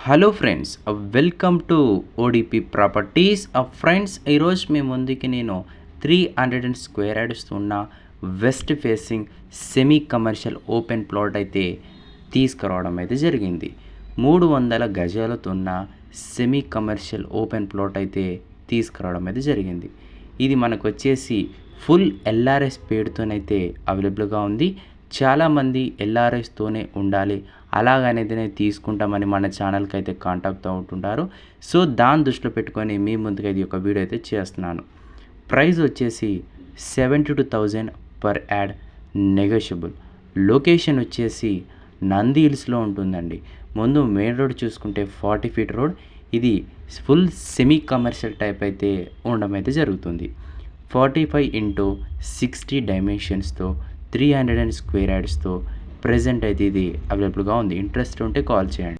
Hello friends, welcome to ODP properties. Friends, ఈరోజు మీ ముందుకి నేను 300 స్క్వేర్ యార్డ్స్ ఉన్న west facing semi commercial open plot అయితే తీసుకురావడం అయితే జరిగింది. 300 గజాలతో ఉన్న సెమీ కమర్షియల్ ఓపెన్ ప్లాట్ అయితే తీసుకురావడం అయితే జరిగింది. ఇది మనకు వచ్చేసి ఫుల్ ఎల్ఆర్ఎస్ పేరుతోనైతే అవైలబుల్గా ఉంది. చాలామంది ఎల్ఆర్ఎస్తోనే ఉండాలి, అలాగనేది తీసుకుంటామని మన ఛానల్కి అయితే కాంటాక్ట్ అవుతుంటారు. సో దాన్ని దృష్టిలో పెట్టుకొని మీ ముందుకు అయితే ఒక వీడియో అయితే చేస్తున్నాను. ప్రైస్ వచ్చేసి 72,000 పర్ యాడ్, నెగోషియబుల్. లొకేషన్ వచ్చేసి నంది హిల్స్లో ఉంటుందండి. ముందు మెయిన్ రోడ్ చూసుకుంటే 40 ఫీట్ రోడ్. ఇది ఫుల్ సెమీ కమర్షియల్ టైప్ అయితే ఉండడం అయితే జరుగుతుంది. 45x60 డైమెన్షన్స్తో 300 స్క్వేర్ యార్డ్స్తో ప్రజెంట్ అయితే ఇది అవైలబుల్గా ఉంది. ఇంట్రెస్ట్ ఉంటే కాల్ చేయండి.